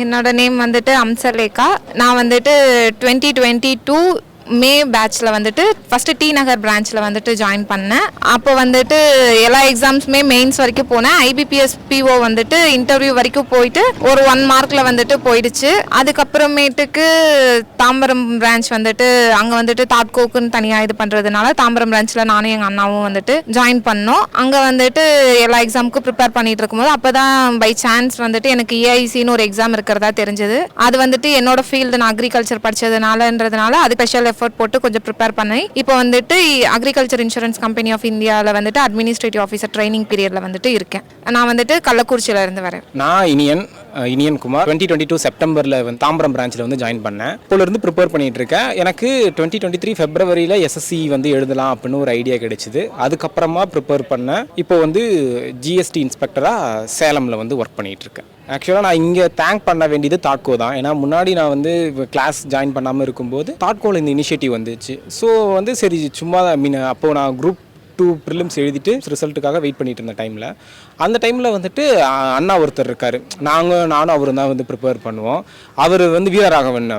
என்னோட நேம் வந்துட்டு அம்சலேகா. நான் வந்துட்டு 2022 மே பேட்சில் வந்துட்டு ஃபஸ்ட்டு டி நகர் பிரான்ச்சில் வந்துட்டு ஜாயின் பண்ணேன். அப்போ வந்துட்டு எல்லா எக்ஸாம்ஸுமே மெயின்ஸ் வரைக்கும் போனேன். IBPS PO வந்துட்டு இன்டர்வியூ வரைக்கும் போயிட்டு ஒரு 1 மார்க்கில் வந்துட்டு போயிடுச்சு. அதுக்கப்புறமேட்டுக்கு தாம்பரம் பிரான்ச் வந்துட்டு அங்கே வந்துட்டு தாட்கோக்குன்னு தனியாக இது பண்ணுறதுனால தாம்பரம் பிரான்ச்சில் நானும் எங்கள் அண்ணாவும் வந்துட்டு ஜாயின் பண்ணோம். அங்கே வந்துட்டு எல்லா எக்ஸாமுக்கும் ப்ரிப்பேர் பண்ணிட்டு இருக்கும்போது அப்போ தான் பை சான்ஸ் வந்துட்டு எனக்கு EICன்னு ஒரு எக்ஸாம் இருக்கிறதா தெரிஞ்சது. அது வந்துட்டு என்னோட ஃபீல்டு நான் அக்ரிகல்ச்சர் படித்ததுனாலன்றதுனால அது ஸ்பெஷல் எஃபர்ட் போட்டு கொஞ்சம் ப்ரிப்பேர் பண்ணி இப்போ வந்துட்டு அக்ரிகல்ச்சர் இன்சூரன்ஸ் கம்பெனி ஆஃப் இந்தியாவில் வந்துட்டு அட்மினிஸ்ட்ரேட்டிவ் ஆஃபீஸர் ட்ரைனிங் பீரியடில் வந்துட்டு இருக்கேன். நான் வந்துட்டு கள்ளக்குறிச்சியில இருந்து வரேன். நான் இனியன் குமார் 2022 செப்டம்பரில் வந்து தாம்பரம் பிரான்ச்சில் வந்து ஜாயின் பண்ணேன். இப்போலேருந்து ப்ரிப்பேர் பண்ணிகிட்டு இருக்கேன். எனக்கு 2023 ஃபெப்ரவரியில் SSC வந்து எழுதலாம் அப்படின்னு ஒரு ஐடியா கிடைச்சிது. அதுக்கப்புறமா ப்ரிப்பேர் பண்ணேன். இப்போ வந்து GST இன்ஸ்பெக்டராக சேலமில் வந்து ஒர்க் பண்ணிகிட்டு இருக்கேன். ஆக்சுவலாக நான் இங்கே தேங்க் பண்ண வேண்டியது தாட்கோ தான். ஏன்னா முன்னாடி நான் வந்து கிளாஸ் ஜாயின் பண்ணாமல் இருக்கும்போது தாட்கோவில் இந்த இனிஷியேட்டிவ் வந்துச்சு. ஸோ வந்து சரி சும்மா அப்போது நான் குரூப் 2 ப்ரிலிம்ஸ் எழுதிட்டு ரிசல்ட்டுக்காக வெயிட் பண்ணிட்டு இருந்த டைமில் அந்த டைமில் வந்துட்டு அண்ணா ஒருத்தர் இருக்கார். நானும் அவரும் தான் வந்து ப்ரிப்பேர் பண்ணுவோம். அவர் வந்து வீரராகவன்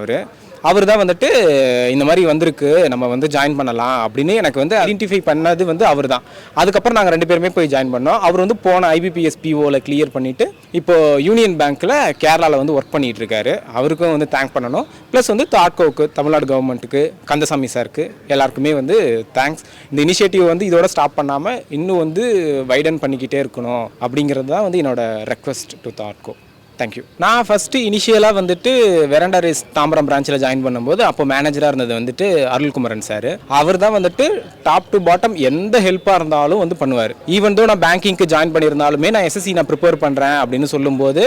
அவர் தான் வந்துட்டு இந்த மாதிரி வந்திருக்கு நம்ம வந்து ஜாயின் பண்ணலாம் அப்படின்னு எனக்கு வந்து ஐடென்டிஃபை பண்ணது வந்து அவர் தான். அதுக்கப்புறம் நாங்கள் 2 பேருமே போய் ஜாயின் பண்ணோம். அவர் வந்து போன IBPS POவில் கிளியர் பண்ணிவிட்டு இப்போது யூனியன் பேங்க்கில் கேரளாவில் வந்து ஒர்க் பண்ணிகிட்டு இருக்காரு. அவருக்கும் வந்து தேங்க் பண்ணணும். ப்ளஸ் வந்து தாட்கோவுக்கு, தமிழ்நாடு கவர்மெண்ட்டுக்கு, கந்தசாமி சாருக்கு எல்லாருக்குமே வந்து தேங்க்ஸ். இந்த இனிஷியேட்டிவ் வந்து இதோட ஸ்டாப் பண்ணாமல் இன்னும் வந்து வைடன் பண்ணிக்கிட்டே இருக்கணும் அப்படிங்கிறது தான் வந்து என்னோட ரெக்வஸ்ட் டு தாட்கோ. தேங்க்யூ. நான் ஃபஸ்ட்டு இனிஷியலாக வந்துட்டு வெரண்டா ரேஸ் தாம்பரம் பிரான்ச்சில் ஜாயின் பண்ணும்போது அப்போ மேனேஜராக இருந்தது வந்துட்டு அருள்குமரன் சார். அவர் தான் வந்துட்டு டாப் டு பாட்டம் எந்த ஹெல்ப்பாக இருந்தாலும் வந்து பண்ணுவார். ஈவன் தோ நான் பேங்கிங்க்கு ஜாயின் பண்ணியிருந்தாலுமே நான் SSC நான் ப்ரிப்பேர் பண்ணுறேன் அப்படின்னு சொல்லும்போது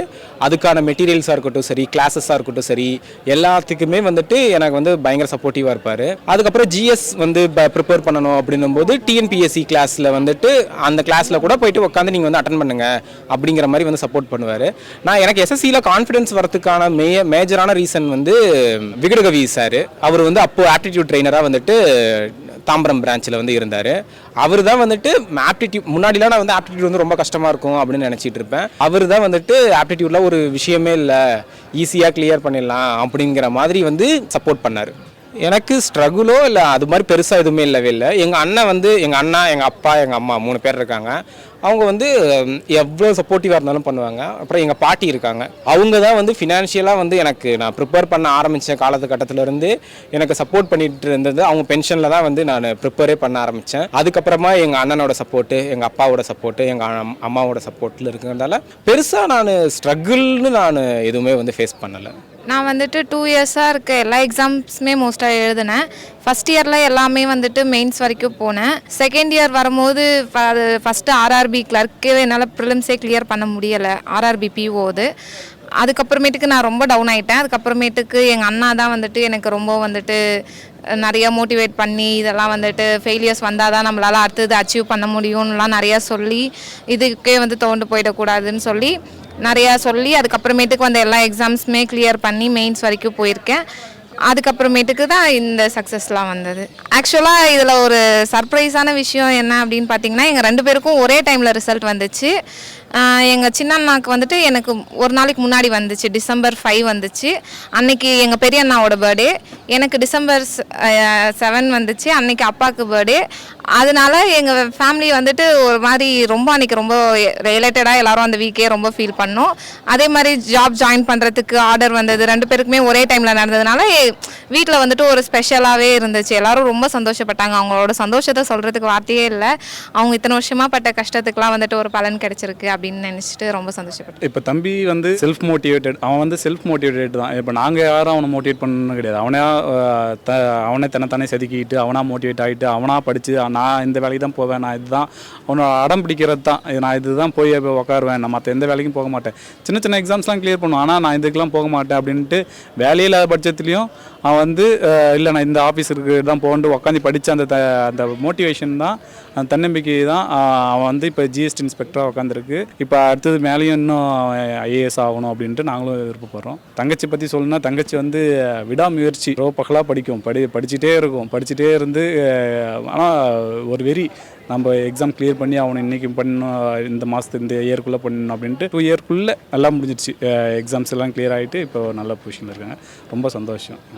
அதுக்கான மெட்டீரியல்ஸாக இருக்கட்டும் சரி, கிளாஸஸாக இருக்கட்டும் சரி, எல்லாத்துக்குமே வந்துட்டு எனக்கு வந்து பயங்கர சப்போர்ட்டிவாக இருப்பார். அதுக்கப்புறம் GS வந்து ப்ரிப்பேர் பண்ணணும் அப்படின்னும் போது TNPSC கிளாஸில் வந்துட்டு அந்த கிளாஸில் கூட போயிட்டு உட்காந்து நீங்கள் வந்து அட்டன் பண்ணுங்க அப்படிங்கிற மாதிரி வந்து சப்போர்ட் பண்ணுவார். நான் எனக்கு SSCல கான்ஃபிடன்ஸ் வரதுக்கான மேஜரான ரீசன் வந்து விகடகவி சார். அவர் வந்து அப்போ ஆப்டிடியூட் ட்ரெயினராக வந்துட்டு தாம்பரம் பிரான்ச்சில் வந்து இருந்தார். அவர் தான் வந்துட்டு ஆப்டிடியூட் முன்னாடிலாம் நான் வந்து ஆப்டிடியூட் வந்து ரொம்ப கஷ்டமாக இருக்கும் அப்படின்னு நினச்சிட்டு இருப்பேன். அவர் தான் வந்துட்டு ஆப்டிடியூட்ல ஒரு விஷயமே இல்லை, ஈஸியாக கிளியர் பண்ணிடலாம் அப்படிங்கிற மாதிரி வந்து சப்போர்ட் பண்ணார். எனக்கு ஸ்ட்ரகுளோ இல்லை அது மாதிரி பெருசாக எதுவுமே இல்லவே இல்லை. எங்கள் அண்ணன் வந்து எங்கள் அண்ணா, எங்கள் அப்பா, எங்கள் அம்மா 3 பேர் இருக்காங்க. அவங்க வந்து எவ்வளோ சப்போர்ட்டிவாக இருந்தாலும் பண்ணுவாங்க. அப்புறம் எங்கள் பாட்டி இருக்காங்க. அவங்க தான் வந்து ஃபினான்ஷியலாக வந்து எனக்கு நான் ப்ரிப்பேர் பண்ண ஆரம்பித்த காலகட்டத்திலேருந்து எனக்கு சப்போர்ட் பண்ணிட்டு இருந்தது. அவங்க பென்ஷனில் தான் வந்து நான் ப்ரிப்பேரே பண்ண ஆரம்பித்தேன். அதுக்கப்புறமா எங்கள் அண்ணனோட சப்போர்ட்டு, எங்கள் அப்பாவோட சப்போர்ட்டு, எங்கள் அம்மாவோட சப்போர்ட்டில் இருக்கிறதால பெருசாக நான் ஸ்ட்ரகிள்னு நான் எதுவுமே வந்து ஃபேஸ் பண்ணலை. நான் வந்துட்டு 2 இயர்ஸாக இருக்க எல்லா எக்ஸாம்ஸுமே மோஸ்ட்டாக எழுதினேன். ஃபஸ்ட் இயரில் எல்லாமே வந்துட்டு மெயின்ஸ் வரைக்கும் போனேன். செகண்ட் இயர் வரும்போது ஃபஸ்ட்டு RRB கிளர்க்கே என்னால் ப்ரிலிம்ஸே கிளியர் பண்ண முடியலை. RRB PO அதுக்கப்புறமேட்டுக்கு நான் ரொம்ப டவுன் ஆகிட்டேன். அதுக்கப்புறமேட்டுக்கு எங்கள் அண்ணா தான் வந்துட்டு எனக்கு ரொம்ப வந்துட்டு நிறையா மோட்டிவேட் பண்ணி இதெல்லாம் வந்துட்டு ஃபெயிலியர்ஸ் வந்தால் தான் நம்மளால் அடுத்தது அச்சீவ் பண்ண முடியும்லாம் நிறையா சொல்லி இதுக்கே வந்து தோண்டு போயிடக்கூடாதுன்னு சொல்லி நிறையா சொல்லி அதுக்கப்புறமேட்டுக்கு வந்து எல்லா எக்ஸாம்ஸுமே கிளியர் பண்ணி மெயின்ஸ் வரைக்கும் போயிருக்கேன். அதுக்கப்புறமேட்டுக்கு தான் இந்த சக்ஸஸ்லாம் வந்தது. ஆக்சுவலாக இதில் ஒரு சர்ப்ரைஸான விஷயம் என்ன அப்படின்னு பார்த்தீங்கன்னா, எங்கள் 2 பேருக்கும் ஒரே டைமில் ரிசல்ட் வந்துச்சு. எங்கள் சின்ன அண்ணாவுக்கு வந்துட்டு எனக்கு ஒரு நாளைக்கு முன்னாடி வந்துச்சு, டிசம்பர் 5 வந்துச்சு. அன்னைக்கு எங்கள் பெரிய அண்ணாவோட பர்த்டே. எனக்கு டிசம்பர் 7 வந்துச்சு. அன்னைக்கு அப்பாவுக்கு பர்த்டே. அதனால எங்கள் ஃபேமிலி வந்துட்டு ஒரு மாதிரி ரொம்ப அன்றைக்கி ரொம்ப ரிலேட்டடாக எல்லோரும் அந்த வீக்கே ரொம்ப ஃபீல் பண்ணோம். அதே மாதிரி ஜாப் ஜாயின் பண்ணுறதுக்கு ஆர்டர் வந்தது 2 பேருக்குமே ஒரே டைமில் நடந்ததுனால வீட்டில் வந்துட்டு ஒரு ஸ்பெஷலாகவே இருந்துச்சு. எல்லோரும் ரொம்ப சந்தோஷப்பட்டாங்க. அவங்களோட சந்தோஷத்தை சொல்கிறதுக்கு வார்த்தையே இல்லை. அவங்க இத்தனை வருஷமாக பட்ட கஷ்டத்துக்குலாம் வந்துட்டு ஒரு பலன் கிடைச்சிருக்கு அப்படின்னு நினச்சிட்டு ரொம்ப சந்தோஷப்பட்டேன். இப்போ தம்பி வந்து செல்ஃப் மோட்டிவேட்டட், அவன் வந்து செல்ஃப் மோட்டிவேட்டட் தான். இப்போ நாங்கள் யாரும் அவனை மோட்டிவேட் பண்ணணும் கிடையாது. அவனே தன்னைத்தானே செதுக்கிட்டு அவனாக மோட்டிவேட் ஆகிட்டு அவனாக படித்து நான் இந்த வேலைக்கு தான் போவேன், நான் இதுதான் அவனோட அடம் பிடிக்கிறது தான், நான் இதுதான் போய் உட்காருவேன், நான் மற்ற எந்த வேலைக்கும் போக மாட்டேன். சின்ன சின்ன எக்ஸாம்ஸ்லாம் கிளியர் பண்ணுவான், ஆனால் நான் இதுக்கெலாம் போக மாட்டேன் அப்படின்ட்டு வேலையில்லாத பட்சத்துலேயும் அவன் வந்து இல்லை நான் இந்த ஆஃபீஸருக்கு தான் போகண்டு உட்காந்து படித்த அந்த மோட்டிவேஷன் தான், அந்த தன்னம்பிக்கை தான் அவன் வந்து இப்போ GST இன்ஸ்பெக்டராக உட்காந்துருக்கு. இப்போ அடுத்தது மேலேயும் இன்னும் IAS ஆகணும் அப்படின்ட்டு நாங்களும் விருப்பப்படுறோம். தங்கச்சி பற்றி சொல்லணும்னா, தங்கச்சி வந்து விடாமுயற்சி, ரொம்ப பகலாக படிக்கும், படிச்சுட்டே இருக்கும், படிச்சுட்டே இருந்து ஆனால் ஒரு வெறி நம்ம எக்ஸாம் கிளியர் பண்ணி அவனை இன்றைக்கி பண்ணணும், இந்த மாதத்து இந்த இயர்க்குள்ளே பண்ணணும் அப்படின்ட்டு 2 இயர்க்குள்ளே எல்லாம் முடிஞ்சிடுச்சு. எக்ஸாம்ஸ் எல்லாம் கிளியர் ஆகிட்டு இப்போ நல்ல பொசிஷனில் இருக்காங்க. ரொம்ப சந்தோஷம்.